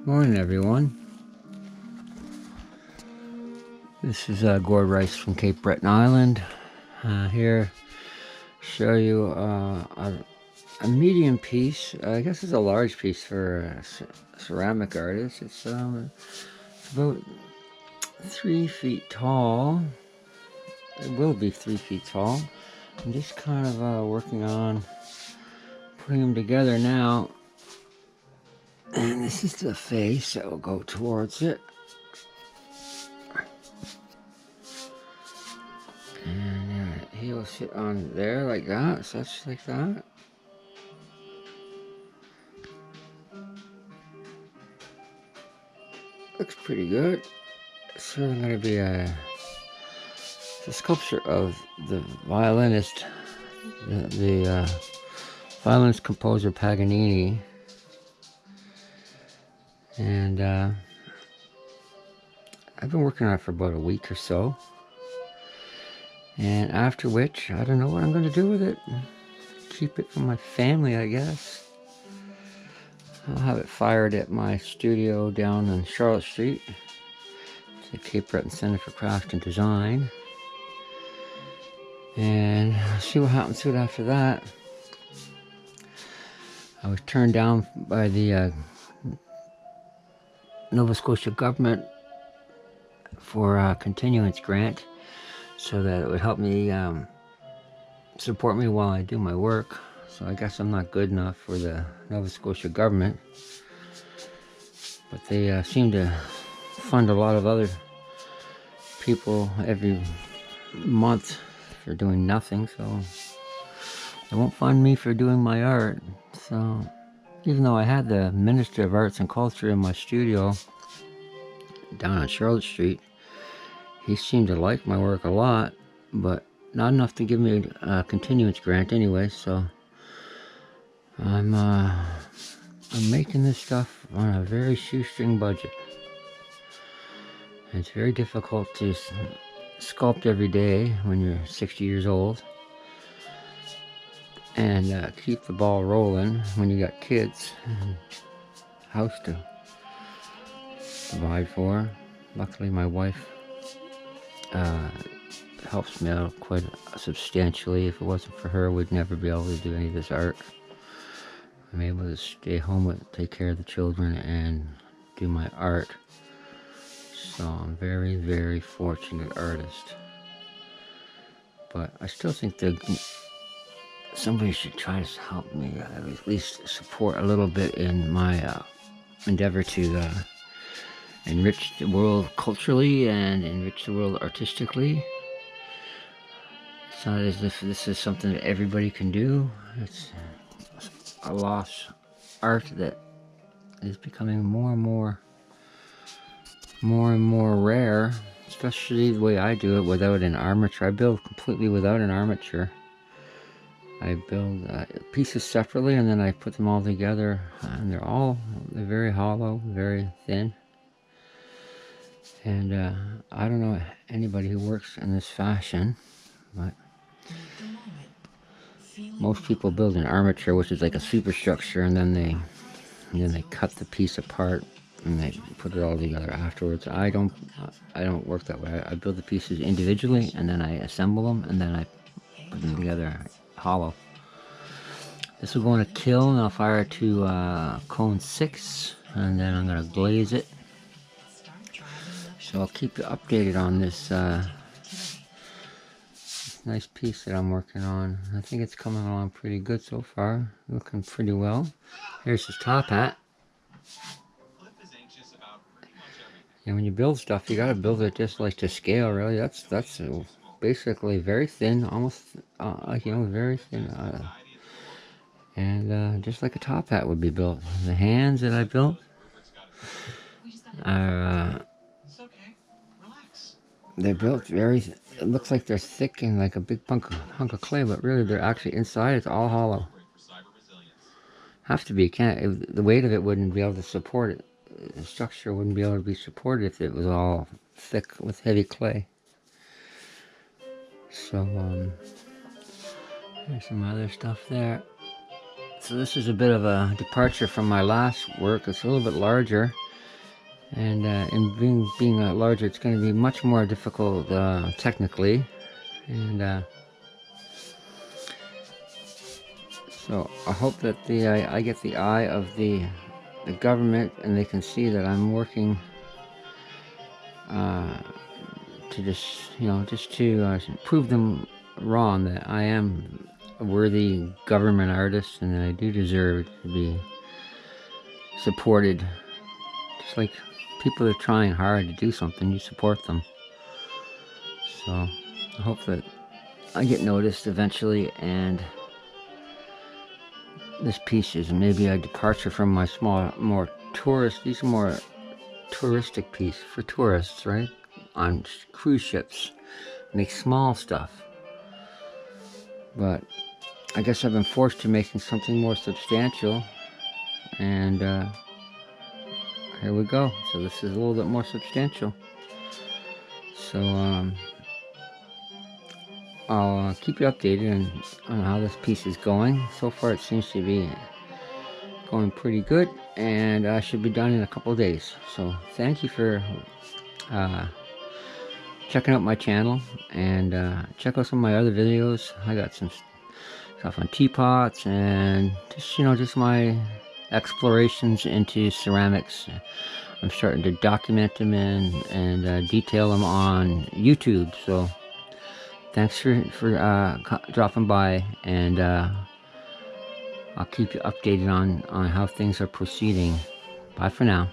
Morning, everyone. This is Gord Rice from Cape Breton Island. Here, show you a medium piece. I guess it's a large piece for a ceramic artist. It's about 3 feet tall. It will be 3 feet tall. I'm just kind of working on putting them together now. And this is the face that will go towards it. And he will sit on there like that, such like that. Looks pretty good. It's really going to be a sculpture of the violinist, the violinist composer Paganini. And I've been working on it for about a week or so. And after which, I don't know what I'm going to do with it. Keep it for my family, I guess. I'll have it fired at my studio down on Charlotte Street. It's the Cape Breton Center for Craft and Design. And I'll see what happens to it after that. I was turned down by the Nova Scotia government for a continuance grant, so that it would help me support me while I do my work. So I guess I'm not good enough for the Nova Scotia government, but they seem to fund a lot of other people every month for doing nothing, so they won't fund me for doing my art. So even though I had the Minister of Arts and Culture in my studio down on Charlotte Street, he seemed to like my work a lot, but not enough to give me a continuance grant anyway. So I'm making this stuff on a very shoestring budget. It's very difficult to sculpt every day when you're 60 years old, and keep the ball rolling when you got kids and house to provide for. Luckily, my wife helps me out quite substantially. If it wasn't for her, we'd never be able to do any of this art. I'm able to stay home and take care of the children and do my art. So I'm very, very fortunate artist. But I still think that somebody should try to help me, at least support a little bit in my endeavor to enrich the world culturally and enrich the world artistically. It's not as if this is something that everybody can do. It's a lost art that is becoming more and more rare, especially the way I do it without an armature. I build completely without an armature. I build pieces separately, and then I put them all together, and they're very hollow, very thin. And I don't know anybody who works in this fashion, but most people build an armature, which is like a superstructure, and then they cut the piece apart and they put it all together afterwards. I don't work that way. I build the pieces individually, and then I assemble them, and then I put them together hollow. This will go in a kiln. I'll fire it to cone 6, and then I'm going to glaze it. So I'll keep you updated on this nice piece that I'm working on. I think it's coming along pretty good so far. Looking pretty well. Here's his top hat. And when you build stuff, you gotta build it just like to scale, really. That's basically very thin, almost very thin, and just like a top hat would be built. The hands that I built are they're built very. It looks like they're thick and like a big hunk of clay, but really they're actually inside. It's all hollow. Have to be. You can't. The weight of it wouldn't be able to support it. The structure wouldn't be able to be supported if it was all thick with heavy clay. So there's some other stuff there. So this is a bit of a departure from my last work. It's a little bit larger. And being larger, it's going to be much more difficult technically. And so I hope that I get the eye of the government, and they can see that I'm working to just to prove them wrong, that I am a worthy government artist and that I do deserve to be supported. Just like people are trying hard to do something, you support them. So I hope that I get noticed eventually, and this piece is maybe a departure from my these are more touristic piece for tourists, right? On cruise ships, make small stuff. But I guess I've been forced to making something more substantial, and here we go. So this is a little bit more substantial. So I'll keep you updated on how this piece is going. So far it seems to be going pretty good, and I should be done in a couple of days. So thank you for checking out my channel, and check out some of my other videos. I got some stuff on teapots and just my explorations into ceramics. I'm starting to document them and detail them on YouTube. So thanks for dropping by, and I'll keep you updated on how things are proceeding. Bye for now.